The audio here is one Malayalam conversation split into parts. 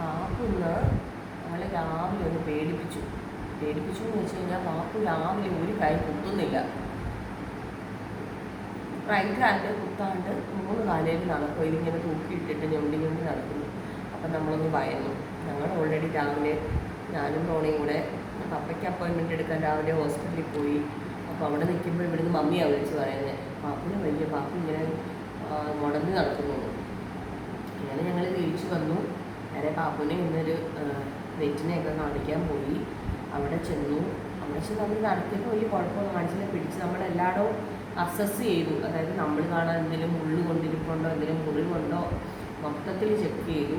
പാപ്പുന്ന് ഞങ്ങളെ രാവിലെ ഒന്ന് പേടിപ്പിച്ചു എന്ന് വെച്ച് കഴിഞ്ഞാൽ പാപ്പു രാവിലെ ഒരു കൈ കുത്തുന്നില്ല. റൈറ്റ് ഹാൻഡ് കുത്താണ്ട് 3 കാലയിൽ നടക്കും. ഇതിങ്ങനെ തൂക്കിയിട്ടിട്ട് ഞൊണ്ടി നടക്കുന്നു. അപ്പം നമ്മളൊന്ന് ഭയന്നു. ഞങ്ങൾ ഓൾറെഡി രാവിലെ ഞാനും റോണയും കൂടെ പപ്പയ്ക്ക് അപ്പോയിൻമെൻറ്റ് എടുക്കാൻ രാവിലെ ഹോസ്പിറ്റലിൽ പോയി. അപ്പോൾ അവിടെ നിൽക്കുമ്പോൾ ഇവിടുന്ന് മമ്മിയാണ് വിളിച്ച് പറയുന്നത്, പാപ്പിന് വയ്യ, പാപ്പു ഇങ്ങനെ മുടന്ന് നടക്കുന്നു. അങ്ങനെ ഞങ്ങൾ തിരിച്ചു വന്നു. നേരെ പാപ്പുനെ ഇന്നൊരു വെറ്റിനെയൊക്കെ കാണിക്കാൻ പോയി. അവിടെ ചെന്ന് നമ്മൾ നടത്തിയപ്പോൾ വലിയ കുഴപ്പമൊന്നും കാണിച്ചില്ല. പിടിച്ച് നമ്മളെല്ലായിടവും അസസ് ചെയ്തു. അതായത് നമ്മൾ കാണാൻ എന്തെങ്കിലും മുള്ളു കൊണ്ടിരിപ്പുണ്ടോ, എന്തെങ്കിലും മുറിവുണ്ടോ, മൊത്തത്തിൽ ചെക്ക് ചെയ്തു.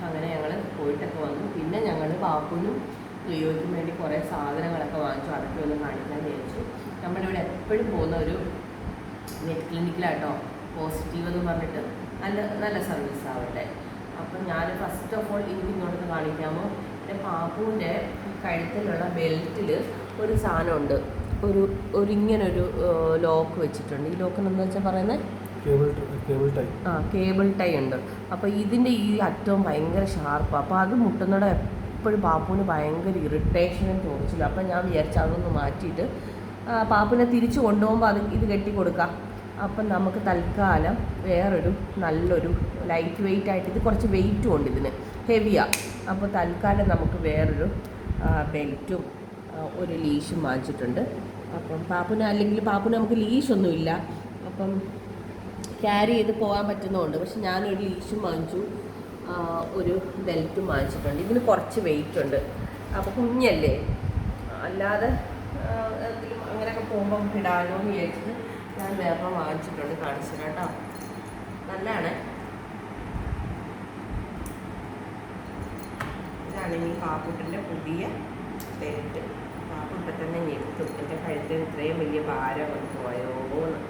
അങ്ങനെ ഞങ്ങൾ പോയിട്ടൊക്കെ വന്നു. പിന്നെ ഞങ്ങൾ പാപ്പുനും ലിയോയ്ക്കും വേണ്ടി കുറേ സാധനങ്ങളൊക്കെ വാങ്ങിച്ചു. അതൊക്കെ ഒന്ന് കാണിക്കാൻ വിചാരിച്ചു. നമ്മളിവിടെ എപ്പോഴും പോകുന്ന ഒരു വെറ്റ് ക്ലിനിക്കിലാട്ടോ, പോസിറ്റീവ് എന്ന് പറഞ്ഞിട്ട് നല്ല സർവീസ് ആവട്ടെ. അപ്പം ഞാൻ ഫസ്റ്റ് ഓഫ് ഓൾ എനിക്ക് ഇങ്ങോട്ട് കാണിക്കാമോ, എൻ്റെ പാപ്പുവിൻ്റെ കഴുത്തിലുള്ള ബെൽറ്റിൽ ഒരു സാധനമുണ്ട്, ഇങ്ങനൊരു ലോക്ക് വെച്ചിട്ടുണ്ട്. ഈ ലോക്കിന് എന്താ വെച്ചാൽ പറയുന്നത് കേബിൾ ടൈ ഉണ്ട്. അപ്പോൾ ഇതിൻ്റെ ഈ അറ്റവും ഭയങ്കര ഷാർപ്പാണ്. അപ്പോൾ അത് മുട്ടുന്നിടം എപ്പോഴും പാപ്പുവിന് ഭയങ്കര ഇറിറ്റേഷനും തോന്നിച്ചില്ല. അപ്പം ഞാൻ വിചാരിച്ചു അതൊന്ന് മാറ്റിയിട്ട് പാപ്പുവിനെ തിരിച്ചു കൊണ്ടുപോകുമ്പോൾ ഇത് കെട്ടി കൊടുക്കാം. അപ്പം നമുക്ക് തൽക്കാലം വേറൊരു നല്ലൊരു ലൈറ്റ് വെയിറ്റ് ആയിട്ട്, ഇത് കുറച്ച് വെയിറ്റും ഉണ്ട്, ഇതിന് ഹെവിയാണ്. അപ്പോൾ തൽക്കാലം നമുക്ക് വേറൊരു ബെൽറ്റും ഒരു ലീഷും വാങ്ങിച്ചിട്ടുണ്ട്. അപ്പം പാപ്പുന് നമുക്ക് ലീഷൊന്നുമില്ല, അപ്പം ക്യാരി ചെയ്ത് പോകാൻ പറ്റുന്നതുകൊണ്ട്. പക്ഷെ ഞാനൊരു ലീഷും വാങ്ങിച്ചു, ഒരു ബെൽറ്റും വാങ്ങിച്ചിട്ടുണ്ട്. ഇതിന് കുറച്ച് വെയിറ്റ് ഉണ്ട്. അപ്പോൾ കുഞ്ഞല്ലേ, അല്ലാതെ അങ്ങനെയൊക്കെ പോകുമ്പോൾ നമുക്ക് ഇടാനോ എന്ന് വിചാരിച്ചിട്ട് ഞാൻ വേറെ വാങ്ങിച്ചിട്ടുണ്ട്. കാണിച്ചു കേട്ടോ, നല്ലതാണ്. ഇതാണ് ഈ പാപ്പുട്ടിൻ്റെ പുതിയ ബെൽറ്റ്. പാപ്പുട്ടിൽ തന്നെ ഞെടുത്തു, എൻ്റെ കഴുത്തിന് ഇത്രയും വലിയ ഭാരം വന്ന് പോയോന്ന്.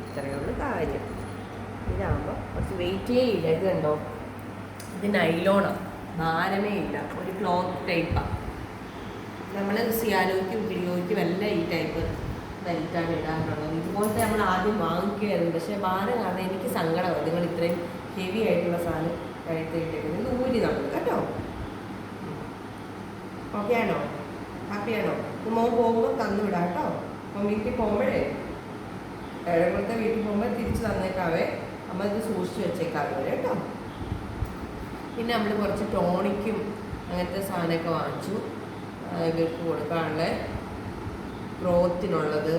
ഇത്രയുള്ള കാര്യം. ഇതാകുമ്പോൾ കുറച്ച് വെയിറ്റേ ഇല്ല. ഇത് കണ്ടോ, ഇത് നൈലോണാണ്, ഭാരമേ ഇല്ല, ഒരു ക്ലോത്ത് ടൈപ്പാണ്. നമ്മൾ സിയാലോയ്ക്കും കിളിയോയ്ക്കും എല്ലാം ഈ ടൈപ്പ് ബെൽറ്റാണ് ഇടാറുള്ളത്. ഇതുപോലത്തെ നമ്മൾ ആദ്യം വാങ്ങിക്കുമായിരുന്നു, പക്ഷേ ഭാരം കാരണം എനിക്ക് സങ്കടമാണ്. നിങ്ങൾ ഇത്രയും ഹെവി ആയിട്ടുള്ള സാധനം കഴുത്തിട്ടേക്കുന്നത്. ഇത് ഊരി നടക്കും കേട്ടോ. ഓക്കെ ആണോ? ഹാപ്പിയാണോ? മോൻ പോകുമ്പോൾ തന്നു വിടാം കേട്ടോ. അപ്പം വീട്ടിൽ പോകുമ്പോഴേ, ഏഴകുളത്തെ വീട്ടിൽ പോകുമ്പോൾ തിരിച്ച് തന്നേക്കാവേ. അമ്മ ഇത് സൂക്ഷിച്ച് വെച്ചേക്കാവേ കേട്ടോ. പിന്നെ നമ്മൾ കുറച്ച് ടോണിക്കും അങ്ങനത്തെ സാധനമൊക്കെ വാങ്ങിച്ചു. ഇവർക്ക് കൊടുക്കാനുള്ള ഗ്രോത്തിനുള്ളത്,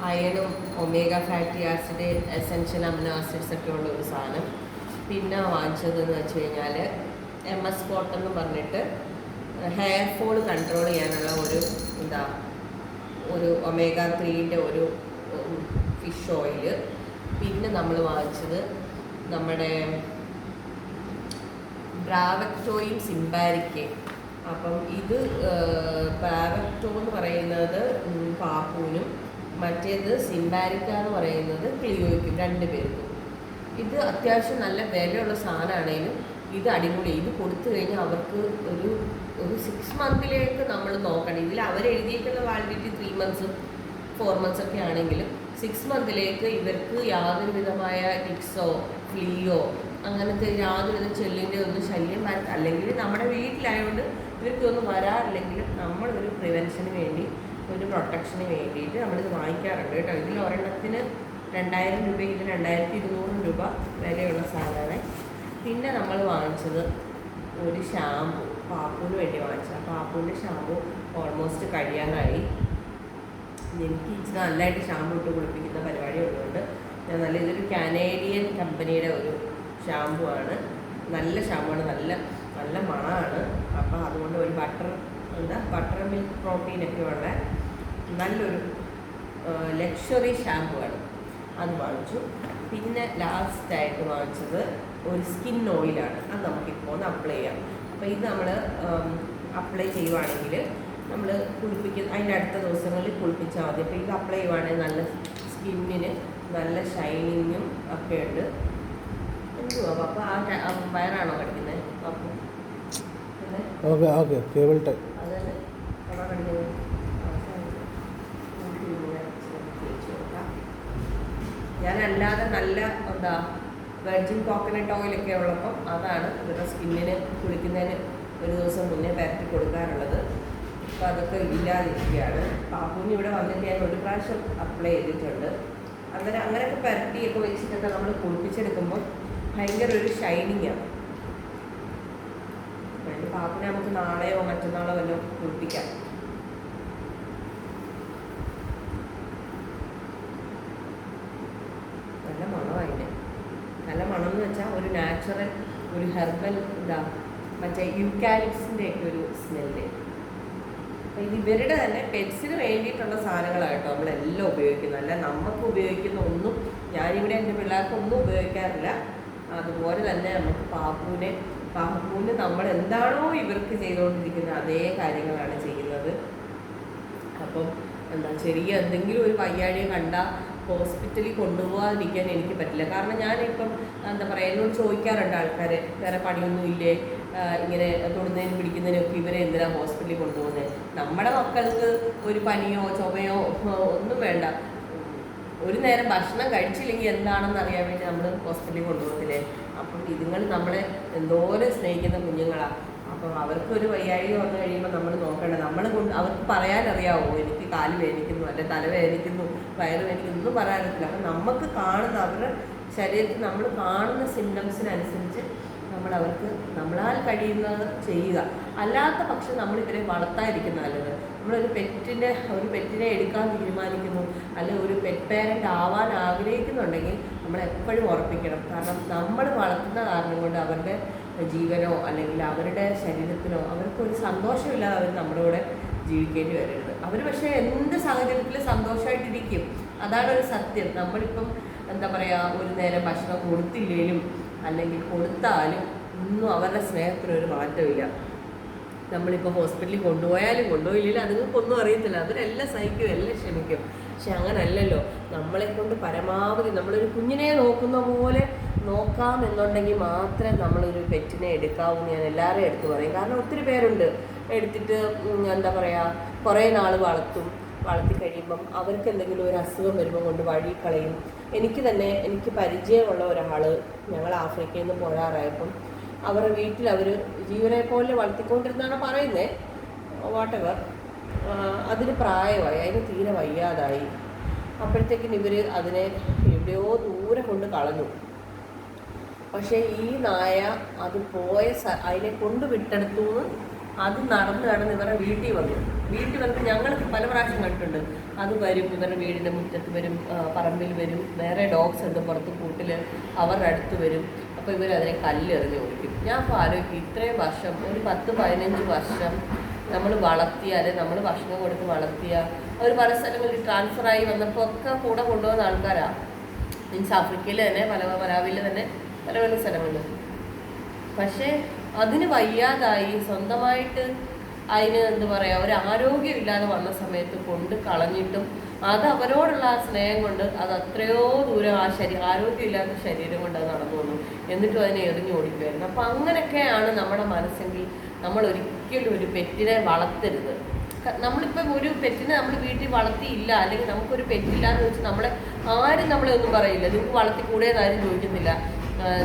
അയണും omega fatty acid, essential amino acids ഒക്കെ ഉള്ള ഒരു സാധനം. പിന്നെ വാങ്ങിച്ചതെന്ന് വെച്ച് കഴിഞ്ഞാൽ MS കോട്ടൺ എന്ന് പറഞ്ഞിട്ട് ഹെയർ ഫോൾ കൺട്രോൾ ചെയ്യാനുള്ള ഒരു ഒമേഗ 3ൻ്റെ ഒരു ഫിഷ് ഓയിൽ. പിന്നെ നമ്മൾ വാങ്ങിച്ചത് നമ്മുടെ ബ്രാവക്ടോയും സിംബാരിക്കയും. അപ്പം ഇത് ബ്രാവക്ടോ എന്ന് പറയുന്നത് പാപ്പുവിനും, മറ്റേത് സിംബാരിക്ക എന്ന് പറയുന്നത് ക്ലിയോയ്ക്കും, 2 പേർക്കും. ഇത് അത്യാവശ്യം നല്ല വിലയുള്ള സാധനമാണെങ്കിലും ഇത് അടിപൊളി. ഇത് കൊടുത്തു കഴിഞ്ഞാൽ അവർക്ക് ഒരു 6 മന്തിലേക്ക് നമ്മൾ നോക്കണം. ഇതിൽ അവരെഴുതിയിട്ടുള്ള വാലിഡിറ്റി 3 മന്ത്സും 4 മന്ത്സ് ഒക്കെ ആണെങ്കിലും 6 മന്തിലേക്ക് ഇവർക്ക് യാതൊരു വിധമായ ടിക്സോ ഫ്ലീയോ അങ്ങനത്തെ യാതൊരുവിധ ചെല്ലിൻ്റെ ഒന്നും ശല്യം അല്ലെങ്കിൽ നമ്മുടെ വീട്ടിലായതുകൊണ്ട് ഇവർക്കൊന്നും വരാറില്ലെങ്കിലും നമ്മളൊരു പ്രിവെൻഷന് വേണ്ടി, ഒരു പ്രൊട്ടക്ഷന് വേണ്ടിയിട്ട് നമ്മളിത് വാങ്ങിക്കാറുണ്ട് കേട്ടോ. ഇതിൽ ഒരെണ്ണത്തിന് 2000 രൂപ, ഇത് 2200 രൂപ വിലയുള്ള സാധനമാണ്. പിന്നെ നമ്മൾ വാങ്ങിച്ചത് ഒരു ഷാമ്പു, പാപ്പുവിന് വേണ്ടി വാങ്ങിച്ചത്. പാപ്പുവിൻ്റെ ഷാമ്പു ഓൾമോസ്റ്റ് കഴിയാനായി. എനിക്ക് ഇച്ചിരി നല്ലതായിട്ട് ഷാമ്പു ഇട്ട് കുളിപ്പിക്കുന്ന പരിപാടി ഉള്ളതുകൊണ്ട് ഞാൻ ഇതൊരു കനേഡിയൻ കമ്പനിയുടെ ഒരു ഷാമ്പു ആണ്. നല്ല ഷാമ്പു ആണ്, നല്ല മണമാണ്. അപ്പോൾ അതുകൊണ്ട് ഒരു ബട്ടർ മിൽക്ക് പ്രോട്ടീനൊക്കെ ഉള്ള നല്ലൊരു ലക്ഷറി ഷാമ്പു ആണ്, അത് വാങ്ങിച്ചു. പിന്നെ ലാസ്റ്റായിട്ട് വാങ്ങിച്ചത് ഒരു സ്കിൻ ഓയിലാണ്. അത് നമുക്കിപ്പോൾ ഒന്ന് അപ്ലൈ ചെയ്യാം. അപ്പോൾ ഇത് നമ്മൾ അപ്ലൈ ചെയ്യുവാണെങ്കിൽ നമ്മൾ അതിൻ്റെ അടുത്ത ദിവസങ്ങളിൽ കുളിപ്പിച്ചാൽ മതി. അപ്പോൾ ഇത് അപ്ലൈ ചെയ്യുവാണെങ്കിൽ നല്ല സ്കിന്നിന് നല്ല ഷൈനിങ്ങും ഒക്കെ ഉണ്ട്. എന്തുവാ അപ്പോൾ വയറാണോ കടിക്കുന്നത്? അപ്പോൾ ഓക്കെ ഓക്കെ കേബിൾ ടൈ അതന്നെ ഞാനല്ലാതെ നല്ല എന്താ വെർജിൻ കോക്കനട്ട് ഓയിലൊക്കെ ഉള്ളപ്പം അതാണ് ഇവരുടെ സ്കിന്നിന് കുളിക്കുന്നതിന് ഒരു ദിവസം മുന്നേ പരത്തി കൊടുക്കാറുള്ളത്. അപ്പോൾ അതൊക്കെ ഇല്ലാതിരിക്കുകയാണ്. പാപ്പുവിന് ഇവിടെ വന്നിട്ട് ഞാൻ ഒരു പ്രാവശ്യം അപ്ലൈ ചെയ്തിട്ടുണ്ട്. അങ്ങനെയൊക്കെ പരട്ടിയൊക്കെ വെച്ചിട്ടൊക്കെ നമ്മൾ കുളിപ്പിച്ചെടുക്കുമ്പോൾ ഭയങ്കര ഒരു ഷൈനിങ്ങാണ്. പാപ്പിനെ നമുക്ക് നാളെയോ മറ്റന്നാളോ വല്ലതും കുളിപ്പിക്കാം. നല്ല മണമാണ്. നല്ല മണം എന്ന് വെച്ചാൽ ഒരു നാച്ചുറൽ ഒരു ഹെർബൽ മറ്റേ യൂക്കാലിപ്സിൻ്റെ ഒക്കെ ഒരു സ്മെല്ല്. അപ്പം ഇത് ഇവരുടെ തന്നെ പെറ്റ്സിന് വേണ്ടിയിട്ടുള്ള സാധനങ്ങളായിട്ടോ നമ്മളെല്ലാം ഉപയോഗിക്കുന്നത്. അല്ല നമുക്ക് ഉപയോഗിക്കുന്ന ഒന്നും ഞാനിവിടെ എൻ്റെ പിള്ളേർക്കൊന്നും ഉപയോഗിക്കാറില്ല. അതുപോലെ തന്നെ നമുക്ക് പാപ്പുവിന് നമ്മൾ എന്താണോ ഇവർക്ക് ചെയ്തുകൊണ്ടിരിക്കുന്നത് അതേ കാര്യങ്ങളാണ് ചെയ്യുന്നത്. അപ്പം ചെറിയ എന്തെങ്കിലും ഒരു വയ്യാഴിയെ കണ്ടാൽ ഹോസ്പിറ്റലിൽ കൊണ്ടുപോകാതിരിക്കാൻ എനിക്ക് പറ്റില്ല. കാരണം ഞാനിപ്പം എന്നോട് ചോദിക്കാറുണ്ട് ആൾക്കാർ, വേറെ പണിയൊന്നും ഇല്ലേ, ഇങ്ങനെ തൊടുന്നതിനും പിടിക്കുന്നതിനൊക്കെ ഇവരെ എന്തിനാണ് ഹോസ്പിറ്റലിൽ കൊണ്ടുപോകുന്നത്? നമ്മുടെ മക്കൾക്ക് ഒരു പനിയോ ചുമയോ ഒന്നും വേണ്ട, ഒരു നേരം ഭക്ഷണം കഴിച്ചില്ലെങ്കിൽ എന്താണെന്ന് അറിയാൻ വേണ്ടി നമ്മൾ ഹോസ്പിറ്റലിൽ കൊണ്ടുപോകത്തില്ലേ? അപ്പം ഇതുങ്ങൾ നമ്മളെ എന്തോരം സ്നേഹിക്കുന്ന കുഞ്ഞുങ്ങളാണ്. അപ്പം അവർക്കൊരു വയ്യാഴിക വന്നു കഴിയുമ്പോൾ നമ്മൾ നോക്കേണ്ടത് അവർക്ക് പറയാനറിയാവോ എനിക്ക് കാല് വേദനിക്കുന്നു, അല്ലെ തല വേദനിക്കുന്നു, വയറ് വേദനിക്കുന്നു, ഒന്നും പറയാനറിയില്ല. അപ്പം നമുക്ക് കാണുന്ന അവരുടെ ശരീരത്തിൽ നമ്മൾ കാണുന്ന സിംറ്റംസിനനുസരിച്ച് അവർക്ക് നമ്മളാൽ കഴിയുന്നത് ചെയ്യുക. അല്ലാത്ത പക്ഷം നമ്മളിവരെ വളർത്താതിരിക്കുന്ന നല്ലത്. നമ്മളൊരു പെറ്റിനെ എടുക്കാൻ തീരുമാനിക്കുന്നു, അല്ലെങ്കിൽ ഒരു പെറ്റ് പേരൻ്റ് ആവാൻ ആഗ്രഹിക്കുന്നുണ്ടെങ്കിൽ നമ്മളെപ്പോഴും ഉറപ്പിക്കണം. കാരണം നമ്മൾ വളർത്തുന്ന കാരണം കൊണ്ട് അവരുടെ ജീവനോ അല്ലെങ്കിൽ അവരുടെ ശരീരത്തിനോ അവർക്കൊരു സന്തോഷമില്ലാതെ അവർ നമ്മുടെ കൂടെ ജീവിക്കേണ്ടി വരരുത്. അവർ പക്ഷേ എന്ത് സാഹചര്യത്തിൽ സന്തോഷമായിട്ടിരിക്കും, അതാണ് ഒരു സത്യം. നമ്മളിപ്പം ഒരു നേരം ഭക്ഷണം കൊടുത്തില്ലെങ്കിലും അല്ലെങ്കിൽ കൊടുത്താലും ഒന്നും അവരുടെ സ്നേഹത്തിനൊരു മാറ്റമില്ല. നമ്മളിപ്പോൾ ഹോസ്പിറ്റലിൽ കൊണ്ടുപോയില്ലെങ്കിലും അതുങ്ങൾക്കൊന്നും അറിയത്തില്ല, അവരെല്ലാം സഹിക്കും, എല്ലാം ക്ഷമിക്കും. പക്ഷെ അങ്ങനല്ലല്ലോ, നമ്മളെ കൊണ്ട് പരമാവധി നമ്മളൊരു കുഞ്ഞിനെ നോക്കുന്ന പോലെ നോക്കാം എന്നുണ്ടെങ്കിൽ മാത്രമേ നമ്മളൊരു പെറ്റിനെ എടുക്കാവൂ. ഞാൻ എല്ലാവരെയും എടുത്തു പറയും. കാരണം ഒത്തിരി പേരുണ്ട് എടുത്തിട്ട് കുറേ നാൾ വളർത്തി കഴിയുമ്പം അവർക്ക് എന്തെങ്കിലും ഒരു അസുഖം വരുമ്പോൾ കൊണ്ട് വഴി കളയും. എനിക്ക് പരിചയമുള്ള ഒരാൾ, ഞങ്ങൾ ആഫ്രിക്കയിൽ നിന്ന് പോരാറായപ്പം അവരുടെ വീട്ടിൽ അവർ ജീവനെ പോലെ വളർത്തിക്കൊണ്ടിരുന്നാണ് പറയുന്നത്. വാട്ടെവർ, അതിന് പ്രായമായി, അതിന് തീരെ വയ്യാതായി. അപ്പോഴത്തേക്കിന് ഇവർ അതിനെ എവിടെയോ ദൂരെ കൊണ്ട് കളഞ്ഞു. പക്ഷേ ഈ നായ അത് അതിനെ കൊണ്ട് വിട്ടെടുത്തു അത് നടന്ന് ഇവരുടെ വീട്ടിൽ വന്ന് ഞങ്ങൾ പല പ്രാവശ്യം കണ്ടിട്ടുണ്ട്. അത് വരും, ഇവരുടെ വീടിൻ്റെ മുറ്റത്ത് വരും, പറമ്പിൽ വരും, വേറെ ഡോഗ്സ് ഉണ്ട് പുറത്ത് കൂട്ടിൽ, അവരുടെ അടുത്ത് വരും. അപ്പോൾ ഇവരതിനെ കല്ലെറിഞ്ഞ് ഓടിക്കും. ഞാൻ ഇപ്പോൾ ആലോചിക്കും, ഇത്രയും വർഷം, ഒരു 10-15 വർഷം നമ്മൾ വളർത്തിയാൽ, നമ്മൾ ഭക്ഷണം കൊടുത്ത് വളർത്തിയാൽ, അവർ പല സ്ഥലങ്ങളിൽ ട്രാൻസ്ഫറായി വന്നപ്പോൾ ഒക്കെ കൂടെ കൊണ്ടുപോകുന്ന ആൾക്കാരാണ്. മീൻസ് ആഫ്രിക്കയിൽ തന്നെ മലാവിയിൽ തന്നെ പല സ്ഥലങ്ങളിൽ. പക്ഷേ അതിന് വയ്യാതായി സ്വന്തമായിട്ട് അതിന് ഒരു ആരോഗ്യമില്ലാതെ വന്ന സമയത്ത് കൊണ്ട് കളഞ്ഞിട്ടും അത് അവരോടുള്ള ആ സ്നേഹം കൊണ്ട് അത് അത്രയോ ദൂരം ആരോഗ്യമില്ലാത്ത ശരീരം കൊണ്ട് അത് നടന്നു വന്നു. എന്നിട്ടും അതിനെ എറിഞ്ഞു ഓടിക്കുമായിരുന്നു. അപ്പം അങ്ങനെയൊക്കെയാണ് നമ്മുടെ മനസ്സെങ്കിൽ നമ്മൾ ഒരിക്കലും ഒരു പെറ്റിനെ വളർത്തരുത്. നമ്മളിപ്പം ഒരു പെറ്റിനെ നമ്മൾ വീട്ടിൽ വളർത്തിയില്ല, അല്ലെങ്കിൽ നമുക്കൊരു പെറ്റില്ല എന്ന് വെച്ച് ആരും നമ്മളെ ഒന്നും പറയില്ല. നിങ്ങൾക്ക് വളർത്തിക്കൂടെയെന്ന് ആരും ചോദിക്കുന്നില്ല,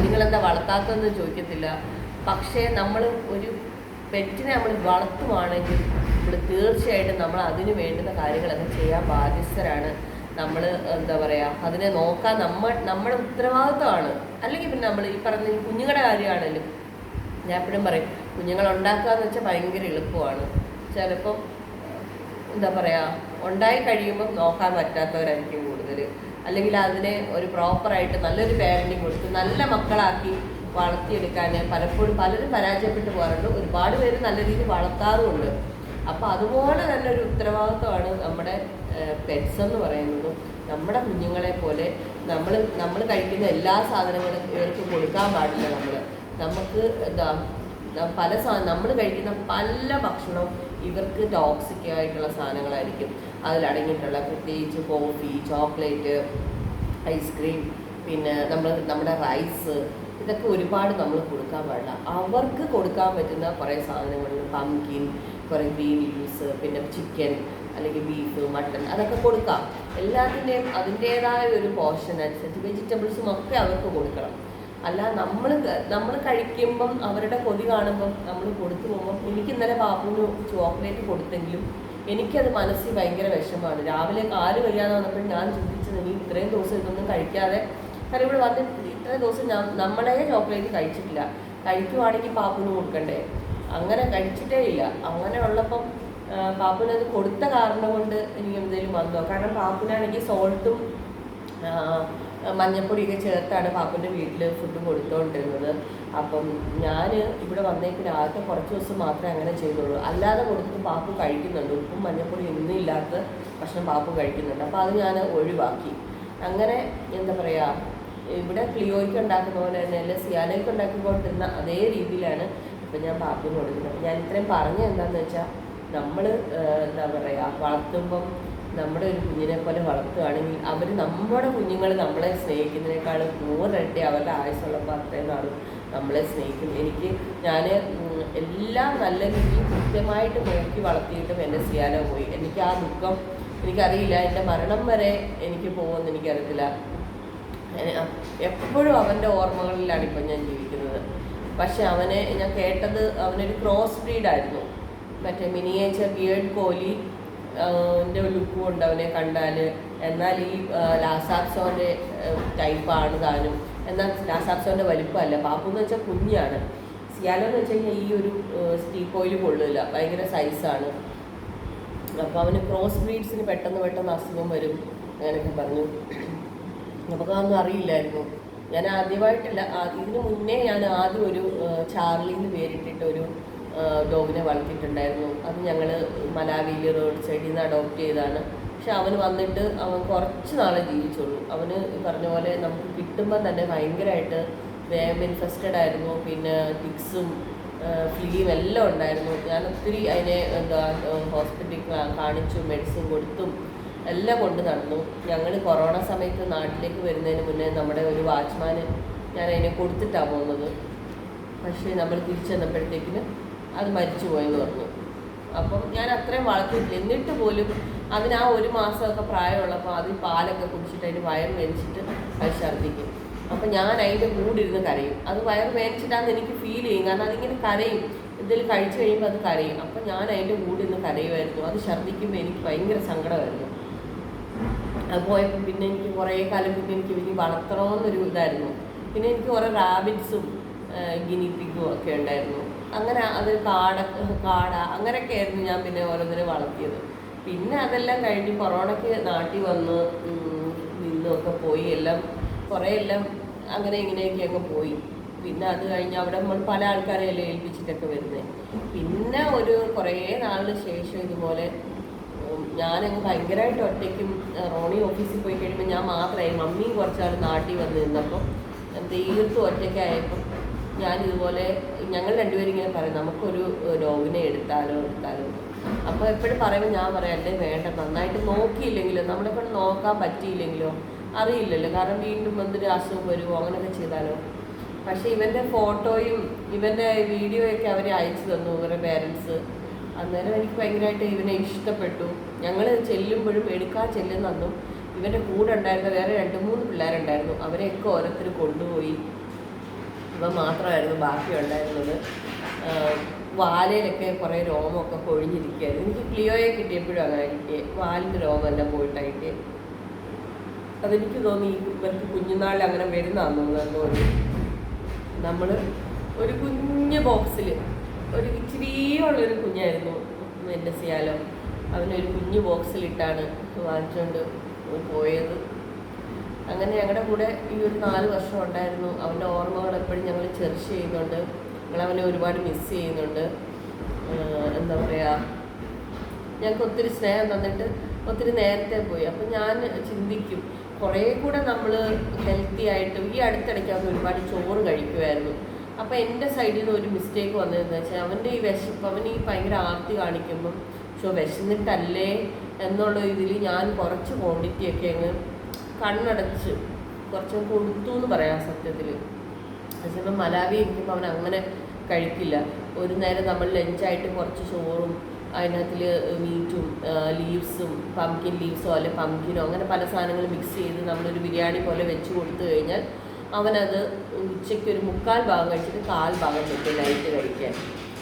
നിങ്ങളെന്താ വളർത്താത്തതെന്ന് ചോദിക്കത്തില്ല. പക്ഷേ നമ്മൾ ഒരു പെറ്റിനെ നമ്മൾ വളർത്തുവാണെങ്കിൽ നമ്മൾ തീർച്ചയായിട്ടും നമ്മൾ അതിന് വേണ്ടുന്ന കാര്യങ്ങളൊക്കെ ചെയ്യാൻ ബാധ്യസ്ഥരാണ്. നമ്മൾ അതിനെ നോക്കാൻ നമ്മുടെ ഉത്തരവാദിത്വമാണ്. അല്ലെങ്കിൽ പിന്നെ നമ്മൾ ഈ പറഞ്ഞ ഈ കുഞ്ഞുങ്ങളുടെ കാര്യമാണെങ്കിലും ഞാൻ എപ്പോഴും പറയും, കുഞ്ഞുങ്ങളുണ്ടാക്കുക എന്ന് വെച്ചാൽ ഭയങ്കര എളുപ്പമാണ്. ചിലപ്പം ഉണ്ടായി കഴിയുമ്പം നോക്കാൻ പറ്റാത്തവരായിരിക്കും കൂടുതൽ. അല്ലെങ്കിൽ അതിനെ ഒരു പ്രോപ്പറായിട്ട് നല്ലൊരു പാരൻറ്റിങ് കൊടുത്ത് നല്ല മക്കളാക്കി വളർത്തിയെടുക്കാൻ പലരും പരാജയപ്പെട്ടു പോകാറുണ്ട്. ഒരുപാട് പേര് നല്ല രീതിയിൽ വളർത്താറുമുണ്ട്. അപ്പോൾ അതുപോലെ തന്നെ ഒരു ഉത്തരവാദിത്വമാണ് നമ്മുടെ പെറ്റ്സ് എന്ന് പറയുന്നത്. നമ്മുടെ കുഞ്ഞുങ്ങളെ പോലെ നമ്മൾ കഴിക്കുന്ന എല്ലാ സാധനങ്ങളും ഇവർക്ക് കൊടുക്കാൻ പാടില്ല. നമുക്ക് നമ്മൾ കഴിക്കുന്ന പല ഭക്ഷണവും ഇവർക്ക് ടോക്സിക് ആയിട്ടുള്ള സാധനങ്ങളായിരിക്കും അതിലടങ്ങിയിട്ടുള്ള. പ്രത്യേകിച്ച് കോഫി, ചോക്ലേറ്റ്, ഐസ്ക്രീം, പിന്നെ നമ്മുടെ റൈസ്, ഇതൊക്കെ ഒരുപാട് നമ്മൾ കൊടുക്കാൻ പാടില്ല. അവർക്ക് കൊടുക്കാൻ പറ്റുന്ന കുറേ സാധനങ്ങൾ, പംകിൻ, കുറേ ഗ്രീൻ ലീവ്സ്, പിന്നെ ചിക്കൻ അല്ലെങ്കിൽ ബീഫ്, മട്ടൺ, അതൊക്കെ കൊടുക്കാം. എല്ലാത്തിൻ്റെയും അതിൻ്റേതായ ഒരു പോർഷൻ അനുസരിച്ച് വെജിറ്റബിൾസും ഒക്കെ അവർക്ക് കൊടുക്കണം. അല്ല നമ്മൾ കഴിക്കുമ്പം അവരുടെ കൊതി കാണുമ്പം നമ്മൾ കൊടുത്തു പോകുമ്പം, എനിക്ക് ഇന്നലെ പാപ്പുവിന് ചോക്ലേറ്റ് കൊടുത്തെങ്കിലും എനിക്കത് മനസ്സിൽ ഭയങ്കര വിഷമമാണ്. രാവിലെ കാല് കഴിയാതെ വന്നപ്പോൾ ഞാൻ ചിന്തിച്ചത്, ഇനി ഇത്രയും ദിവസം ഇതൊന്നും കഴിക്കാതെ, കാരണം ഇവിടെ വന്ന് ഇത്രയും ദിവസം നമ്മളെ ചോക്ലേറ്റ് കഴിച്ചിട്ടില്ല, കഴിക്കുവാണെങ്കിൽ പാപ്പുവിന് കൊടുക്കണ്ടേ, അങ്ങനെ കഴിച്ചിട്ടേ ഇല്ല. അങ്ങനെ ഉള്ളപ്പം പാപ്പുവിനത് കൊടുത്ത കാരണം കൊണ്ട് എനിക്ക് എന്തെങ്കിലും വന്നോ, കാരണം പാപ്പുവിനാണെങ്കിൽ സോൾട്ടും മഞ്ഞപ്പൊടിയൊക്കെ ചേർത്താണ് പാപ്പുവിൻ്റെ വീട്ടിൽ ഫുഡ് കൊടുത്തുകൊണ്ടിരുന്നത്. അപ്പം ഞാൻ ഇവിടെ വന്നേക്കിന് ആദ്യത്തെ കുറച്ച് ദിവസം മാത്രമേ അങ്ങനെ ചെയ്തുള്ളൂ. അല്ലാതെ കൊടുത്തിട്ട് പാപ്പു കഴിക്കുന്നുണ്ട്. ഉപ്പും മഞ്ഞപ്പൊടി ഒന്നും ഇല്ലാത്ത ഭക്ഷണം പാപ്പു കഴിക്കുന്നുണ്ട്. അപ്പോൾ അത് ഞാൻ ഒഴിവാക്കി. അങ്ങനെ എന്താ പറയുക, ഇവിടെ ക്ലിയോയ്ക്ക് ഉണ്ടാക്കുന്ന പോലെ തന്നെ അല്ല സിയാനയ്ക്ക് ഉണ്ടാക്കിക്കൊണ്ടിരുന്ന അതേ രീതിയിലാണ് ഇപ്പം ഞാൻ പാപ്പുവിന് കൊടുക്കുന്നത്. ഞാൻ ഇത്രയും പറഞ്ഞത് എന്താണെന്ന് വെച്ചാൽ, നമ്മൾ എന്താ പറയുക, വളർത്തുമ്പം നമ്മുടെ ഒരു കുഞ്ഞിനെ പോലെ വളർത്തുകയാണെങ്കിൽ അവർ നമ്മുടെ കുഞ്ഞുങ്ങൾ നമ്മളെ സ്നേഹിക്കുന്നതിനേക്കാൾ 100 ഇരട്ടി അവരുടെ ആയുസ്സുള്ളപ്പോൾ അത്രയും നാളും നമ്മളെ സ്നേഹിക്കും. ഞാൻ എല്ലാം നല്ല രീതിയിൽ കൃത്യമായിട്ട് നോക്കി വളർത്തിയിട്ടും എൻ്റെ സിയാന പോയി. എനിക്ക് ആ ദുഃഖം എനിക്കറിയില്ല, എൻ്റെ മരണം വരെ എനിക്ക് പോകുമെന്ന് എനിക്കറിയത്തില്ല. എപ്പോഴും അവൻ്റെ ഓർമ്മകളിലാണ് ഇപ്പം ഞാൻ ജീവിക്കുന്നത്. പക്ഷെ അവനെ ഞാൻ കേട്ടത് അവനൊരു ക്രോസ് ബ്രീഡായിരുന്നു. മറ്റേ മിനിയേച്ചർ ബിയേർഡ് കോലി ൻ്റെ ലുക്കും ഉണ്ട് അവനെ കണ്ടാൽ. എന്നാൽ ഈ ലാസാപ്സോൻ്റെ ടൈപ്പാണ് താനും. എന്നാൽ ലാസാപ്സോൻ്റെ വലിപ്പമല്ല. പാപ്പു എന്ന് വെച്ചാൽ കുഞ്ഞാണ്. സിയാലോ എന്ന് വെച്ച് കഴിഞ്ഞാൽ ഈ ഒരു സ്റ്റീപ്പോയിൽ കൊള്ളില്ല, ഭയങ്കര സൈസാണ്. അപ്പോൾ അവന് ക്രോസ് ബ്രീഡ്സിന് പെട്ടെന്ന് അസുഖം വരും അങ്ങനെയൊക്കെ പറഞ്ഞു. നമുക്കതൊന്നും അറിയില്ലായിരുന്നു. ഞാൻ ആദ്യമായിട്ടല്ല, ഇതിന് മുന്നേ ഞാൻ ആദ്യം ഒരു ചാർലിന്ന് പേരിട്ടിട്ട് ഒരു ഡോഗിനെ വളർത്തിയിട്ടുണ്ടായിരുന്നു. അത് ഞങ്ങൾ മലാവിയിൽ റോഡ് സൈഡിൽ നിന്ന് അഡോപ്റ്റ് ചെയ്തതാണ്. പക്ഷെ അവന് വന്നിട്ട് അവൻ കുറച്ച് നാളെ ജീവിച്ചുള്ളൂ. അവന് പറഞ്ഞ പോലെ നമുക്ക് കിട്ടുമ്പോൾ തന്നെ ഭയങ്കരമായിട്ട് വേം ഇൻഫെസ്റ്റഡ് ആയിരുന്നു. പിന്നെ ടിക്സും ഫ്ലീയും എല്ലാം ഉണ്ടായിരുന്നു. ഞാൻ ഒത്തിരി അതിനെ ഹോസ്പിറ്റലിൽ കാണിച്ചു, മെഡിസിൻ കൊടുത്തും എല്ലാം കൊണ്ട് നടന്നു. ഞങ്ങൾ കൊറോണ സമയത്ത് നാട്ടിലേക്ക് വരുന്നതിന് മുന്നേ നമ്മുടെ ഒരു വാച്ച്മാന് ഞാൻ അതിനെ കൊടുത്തിട്ടാണ് പോകുന്നത്. പക്ഷേ നമ്മൾ തിരിച്ചു വന്നപ്പോഴത്തേക്കിന് അത് മരിച്ചു പോയെന്ന് പറഞ്ഞു. അപ്പം ഞാൻ അത്രയും വളർത്തിയിട്ടില്ല. എന്നിട്ട് പോലും അതിന് ആ 1 മാസമൊക്കെ പ്രായമുള്ളപ്പോൾ അത് പാലൊക്കെ കുടിച്ചിട്ട് അതിന് വയറ് വേനിച്ചിട്ട് അത് ഛർദ്ദിക്കും. അപ്പം ഞാൻ അതിൻ്റെ കൂടെ ഇരുന്ന് കരയും. അത് വയറ് വേനിച്ചിട്ടാണെന്ന് എനിക്ക് ഫീൽ ചെയ്യും, കാരണം അതിങ്ങനെ കരയും. എന്തെങ്കിലും കഴിച്ചു കഴിയുമ്പോൾ അത് കരയും. അപ്പം ഞാൻ അതിൻ്റെ കൂടെ ഇരുന്ന് കരയുമായിരുന്നു. അത് ഛർദ്ദിക്കുമ്പോൾ എനിക്ക് ഭയങ്കര സങ്കടമായിരുന്നു. അത് പോയപ്പോൾ പിന്നെ എനിക്ക് കുറേ കാലം പിന്നെ എനിക്ക് ഇനി വളർത്തണമെന്നൊരു ഇതായിരുന്നു. പിന്നെ എനിക്ക് കുറേ റാബിറ്റ്സും ഗിനിപ്പിഗും ഒക്കെ ഉണ്ടായിരുന്നു. അങ്ങനെ അത് കാട അങ്ങനെയൊക്കെ ആയിരുന്നു ഞാൻ പിന്നെ ഓരോന്നിനും വളർത്തിയത്. പിന്നെ അതെല്ലാം കഴിഞ്ഞ് കൊറോണയ്ക്ക് നാട്ടിൽ വന്ന് നിന്നൊക്കെ പോയി, കുറേ എല്ലാം അങ്ങനെ ഇങ്ങനെയൊക്കെ അങ്ങ് പോയി. പിന്നെ അത് കഴിഞ്ഞ് അവിടെ നമ്മൾ പല ആൾക്കാരെയെല്ലാം ഏൽപ്പിച്ചിട്ടൊക്കെ വരുന്നത്. പിന്നെ ഒരു കുറേ നാളിന് ശേഷം ഇതുപോലെ ഞാനങ്ങ് ഭയങ്കരമായിട്ട് ഒറ്റയ്ക്കും, റോണി ഓഫീസിൽ പോയി കഴിയുമ്പോൾ ഞാൻ മാത്രമായി, മമ്മിയും കുറച്ചാൾ നാട്ടിൽ വന്ന് നിന്നപ്പോൾ തീർത്തും ഒറ്റയ്ക്കായപ്പം ഞാനിതുപോലെ ഞങ്ങൾ രണ്ടുപേരും ഇങ്ങനെ പറയും, നമുക്കൊരു ഡോഗിനെ എടുത്താലോ. അപ്പോൾ എപ്പോഴും പറയുമ്പോൾ ഞാൻ പറയാം, അല്ലേ വേണ്ട, നന്നായിട്ട് നോക്കിയില്ലെങ്കിലോ, നമ്മളെ കൊണ്ട് നോക്കാൻ പറ്റിയില്ലെങ്കിലോ അറിയില്ലല്ലോ, കാരണം വീണ്ടും വന്നൊരു അസുഖം വരുമോ, അങ്ങനെയൊക്കെ ചെയ്താലോ. പക്ഷേ ഇവൻ്റെ ഫോട്ടോയും ഇവൻ്റെ വീഡിയോയൊക്കെ അവർ അയച്ചു തന്നു ഇവരുടെ പേരൻസ്. അന്നേരം എനിക്ക് ഭയങ്കരമായിട്ട് ഇവനെ ഇഷ്ടപ്പെട്ടു. ഞങ്ങൾ ചെല്ലുമ്പോഴും എടുക്കാൻ ചെല്ലുന്നതും ഇവൻ്റെ കൂടെ ഉണ്ടായിരുന്ന വേറെ 2-3 പിള്ളേരുണ്ടായിരുന്നു. അവരെയൊക്കെ ഓരോരുത്തർ കൊണ്ടുപോയി. ഇവ മാത്രമായിരുന്നു ബാക്കി ഉണ്ടായിരുന്നത്. വാലയിലൊക്കെ കുറേ രോമമൊക്കെ പൊഴിഞ്ഞിരിക്കുകയായിരുന്നു. എനിക്ക് ക്ലിയോയെ കിട്ടിയപ്പോഴും അങ്ങനെ കിട്ടിയത്, വാലിൻ്റെ രോമമെല്ലാം പോയിട്ടാണ് കിട്ടിയത്. അതെനിക്ക് തോന്നി ഇവർക്ക് കുഞ്ഞുനാളിൽ അങ്ങനെ വരുന്നതാണെന്ന് തോന്നി. നമ്മൾ ഒരു കുഞ്ഞ് ബോക്സിൽ ഒരു ഇച്ചിരിയുള്ളൊരു കുഞ്ഞായിരുന്നു എൻ്റെ സിയാലോ. അവനൊരു കുഞ്ഞ് ബോക്സിലിട്ടാണ് വാങ്ങിച്ചുകൊണ്ട് പോയത്. അങ്ങനെ ഞങ്ങളുടെ കൂടെ ഈ ഒരു 4 വർഷം ഉണ്ടായിരുന്നു. അവൻ്റെ ഓർമ്മകൾ എപ്പോഴും ഞങ്ങൾ ചെറിഷ് ചെയ്യുന്നുണ്ട്. ഞങ്ങളവനെ ഒരുപാട് മിസ് ചെയ്യുന്നുണ്ട്. എന്താ പറയുക, ഞങ്ങൾക്ക് ഒത്തിരി സ്നേഹം തന്നിട്ട് ഒത്തിരി നേരത്തെ പോയി. അപ്പം ഞാൻ ചിന്തിക്കും, കുറേ കൂടെ നമ്മൾ ഹെൽത്തി ആയിട്ട് ഈ അടുത്തിടയ്ക്ക് അവൻ ഒരുപാട് ചോറ് കഴിക്കുമായിരുന്നു. അപ്പോൾ എൻ്റെ സൈഡിൽ നിന്ന് ഒരു മിസ്റ്റേക്ക് വന്നതെന്ന് വെച്ചാൽ, അവൻ്റെ ഈ വിശപ്പ്, അവൻ ഈ ഭയങ്കര ആർത്തി കാണിക്കുമ്പം വിശന്നിട്ടല്ലേ എന്നുള്ള ഇതിൽ ഞാൻ കുറച്ച് ക്വാണ്ടിറ്റിയൊക്കെ അങ്ങ് കണ്ണടച്ച് കുറച്ച് കൊടുത്തു എന്ന് പറയാം സത്യത്തിൽ. അതേസമയം മലാവി ഇരിക്കുമ്പോൾ അവൻ അങ്ങനെ കഴിക്കില്ല. ഒരു നേരം നമ്മൾ ലഞ്ചായിട്ട് കുറച്ച് ചോറും അതിനകത്തിൽ മീറ്റും ലീവ്സും പംകിൻ ലീവ്സോ അല്ലെങ്കിൽ പംകിനോ അങ്ങനെ പല സാധനങ്ങൾ മിക്സ് ചെയ്ത് നമ്മളൊരു ബിരിയാണി പോലെ വെച്ച് കൊടുത്തു കഴിഞ്ഞാൽ അവനത് ഉച്ചയ്ക്ക് ഒരു 1/4 ഭാഗം കഴിച്ചിട്ട് 1/4 ഭാഗം വെക്കും നൈറ്റ് കഴിക്കാൻ.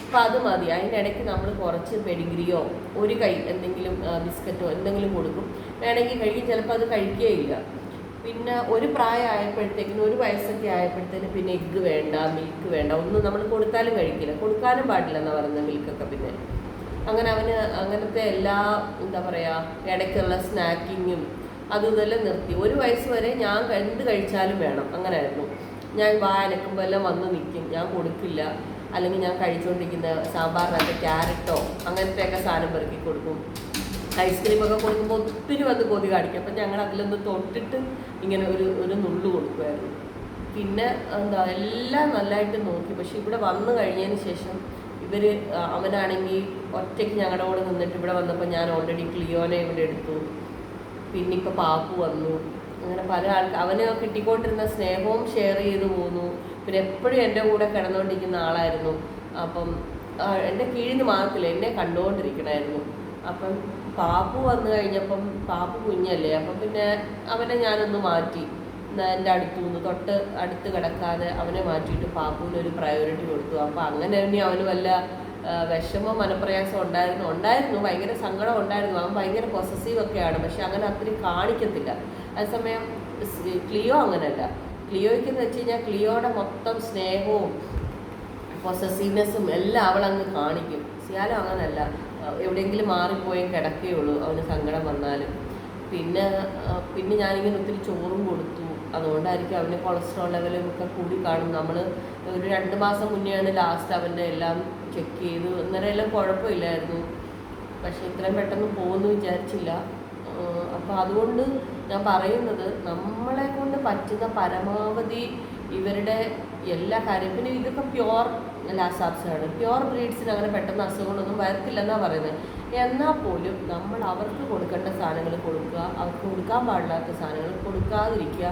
അപ്പോൾ അത് മതി. അതിൻ്റെ ഇടയ്ക്ക് നമ്മൾ കുറച്ച് പെഡിഗ്രിയോ ഒരു കൈ എന്തെങ്കിലും ബിസ്ക്കറ്റോ എന്തെങ്കിലും കൊടുക്കും. വേണമെങ്കിൽ കഴിക്കും, ചിലപ്പോൾ അത് കഴിക്കുകയില്ല. പിന്നെ ഒരു പ്രായം ആയപ്പോഴത്തേക്കിന് 1 വയസ്സൊക്കെ ആയപ്പോഴത്തേന് പിന്നെ എഗ്ഗ് വേണ്ട, മിൽക്ക് വേണ്ട, ഒന്നും നമ്മൾ കൊടുത്താലും കഴിക്കില്ല. കൊടുക്കാനും പാടില്ല എന്നാണ് പറയുന്നത് മിൽക്കൊക്കെ. പിന്നെ അങ്ങനെ അവന് അങ്ങനത്തെ എല്ലാ എന്താ പറയുക ഇടയ്ക്കുള്ള സ്നാക്കിങ്ങും അതും ഇതെല്ലാം നിർത്തി. 1 വയസ്സ് വരെ ഞാൻ എന്ത് കഴിച്ചാലും വേണം, അങ്ങനെയായിരുന്നു. ഞാൻ വായനക്കുമ്പോൾ എല്ലാം വന്ന് നിൽക്കും, ഞാൻ കൊടുക്കില്ല. അല്ലെങ്കിൽ ഞാൻ കഴിച്ചുകൊണ്ടിരിക്കുന്ന സാമ്പാറിനകത്ത് ക്യാരറ്റോ അങ്ങനത്തെയൊക്കെ സാധനം പെറുക്കി കൊടുക്കും. ഐസ്ക്രീമൊക്കെ കൊടുക്കുമ്പോൾ ഒത്തിരി വന്ന് കൊതി കാണിക്കും. അപ്പം ഞങ്ങൾ അതിലൊന്ന് തൊട്ടിട്ട് ഇങ്ങനെ ഒരു നുള്ളു കൊടുക്കുമായിരുന്നു. പിന്നെ എന്താ എല്ലാം നല്ലതായിട്ട് നോക്കി. പക്ഷെ ഇവിടെ വന്നു കഴിഞ്ഞതിന് ശേഷം അവനാണെങ്കിൽ ഒറ്റയ്ക്ക് ഞങ്ങളുടെ കൂടെ നിന്നിട്ട് ഇവിടെ വന്നപ്പോൾ ഞാൻ ഓൾറെഡി ക്ലിയോനെ ഇവിടെ എടുത്തു. പിന്നെ ഇപ്പോൾ പാപ്പു വന്നു. അങ്ങനെ പല അവന് കിട്ടിക്കൊണ്ടിരുന്ന സ്നേഹവും ഷെയർ ചെയ്തു പോന്നു. പിന്നെ എപ്പോഴും എൻ്റെ കൂടെ കിടന്നുകൊണ്ടിരിക്കുന്ന ആളായിരുന്നു. അപ്പം എൻ്റെ കീഴിൽ നിന്ന് മാറത്തില്ല, എന്നെ കണ്ടുകൊണ്ടിരിക്കണമായിരുന്നു. അപ്പം പാപ്പു വന്നു കഴിഞ്ഞപ്പം പാപ്പു കുഞ്ഞല്ലേ, അപ്പം പിന്നെ അവനെ ഞാനൊന്ന് മാറ്റി. എൻ്റെ തൊട്ട് അടുത്ത് കിടക്കാതെ അവനെ മാറ്റിയിട്ട് പാപ്പുവിനൊരു പ്രയോറിറ്റി കൊടുത്തു. അപ്പം അങ്ങനെ തന്നെ അവന് വല്ല വിഷമോ മനപ്രയാസം ഉണ്ടായിരുന്നു. ഭയങ്കര സങ്കടം ഉണ്ടായിരുന്നു. അവൻ ഭയങ്കര പൊസസീവൊക്കെയാണ്, പക്ഷെ അങ്ങനെ അത്രയും കാണിക്കത്തില്ല. അതേസമയം ക്ലിയോ അങ്ങനെയല്ല. ക്ലിയോയ്ക്കെന്ന് വെച്ച് കഴിഞ്ഞാൽ ക്ലിയോയുടെ മൊത്തം സ്നേഹവും പൊസസീവ്നെസ്സും എല്ലാം അവളങ്ങ് കാണിക്കും. സിയാലോ അങ്ങനല്ല, എവിടെയെങ്കിലും മാറിപ്പോയും കിടക്കുകയുള്ളൂ അവന് സങ്കടം വന്നാലും. പിന്നെ ഞാനിങ്ങനെ ഒത്തിരി ചോറും കൊടുത്തു. അതുകൊണ്ടായിരിക്കും അവൻ്റെ കൊളസ്ട്രോൾ ലെവലും ഒക്കെ കൂടി കാണും. നമ്മൾ ഒരു 2 മാസം മുന്നെയാണ് ലാസ്റ്റ് അവൻ്റെ എല്ലാം ചെക്ക് ചെയ്തു. അന്നേരം എല്ലാം കുഴപ്പമില്ലായിരുന്നു. പക്ഷേ ഇത്രയും പെട്ടെന്ന് പോകുമെന്ന് വിചാരിച്ചില്ല. അപ്പോൾ അതുകൊണ്ട് ഞാൻ പറയുന്നത്, നമ്മളെ കൊണ്ട് പറ്റുന്ന പരമാവധി ഇവരുടെ എല്ലാ കാര്യം. പിന്നെ ഇതൊക്കെ പ്യുവർ ലാസാപ്സാണ്. പ്യുവർ ബ്രീഡ്സിന് അങ്ങനെ പെട്ടെന്ന് അസുഖങ്ങളൊന്നും വരത്തില്ലെന്നാണ് പറയുന്നത്. എന്നാൽ പോലും നമ്മൾ അവർക്ക് കൊടുക്കേണ്ട സാധനങ്ങൾ കൊടുക്കുക, അവർക്ക് കൊടുക്കാൻ പാടില്ലാത്ത സാധനങ്ങൾ കൊടുക്കാതിരിക്കുക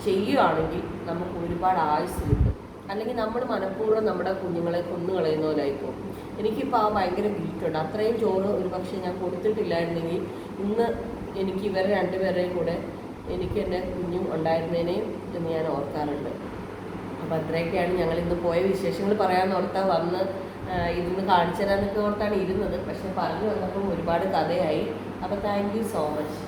ചെയ്യുകയാണെങ്കിൽ നമുക്ക് ഒരുപാട് ആയുസ് കിട്ടും. അല്ലെങ്കിൽ നമ്മൾ മനഃപൂർവ്വം നമ്മുടെ കുഞ്ഞുങ്ങളെ കൊന്നു കളയുന്ന പോലെ ആയിപ്പോൾ. എനിക്കിപ്പോൾ ഭയങ്കര ഗിൽറ്റുണ്ട്. അത്രയും ചോറ് ഒരു പക്ഷേ ഞാൻ കൊടുത്തിട്ടില്ലായിരുന്നെങ്കിൽ ഇന്ന് എനിക്ക് ഇവരെ 2 പേരുടെയും കൂടെ എനിക്ക് എൻ്റെ കുഞ്ഞും ഉണ്ടായിരുന്നതിനെയും എന്ന് ഞാൻ ഓർക്കാറുണ്ട്. അപ്പോൾ അത്രയൊക്കെയാണ് ഞങ്ങൾ ഇന്ന് പോയ വിശേഷങ്ങൾ പറയാമെന്ന് ഓർത്താൽ വന്ന് ഇരുന്ന് കാണിച്ചു തരാമെന്നൊക്കെ ഓർത്താണ് ഇരുന്നത്. പക്ഷെ പറഞ്ഞു വന്നപ്പം ഒരുപാട് കഥയായി. അപ്പോൾ താങ്ക് യു സോ മച്ച്.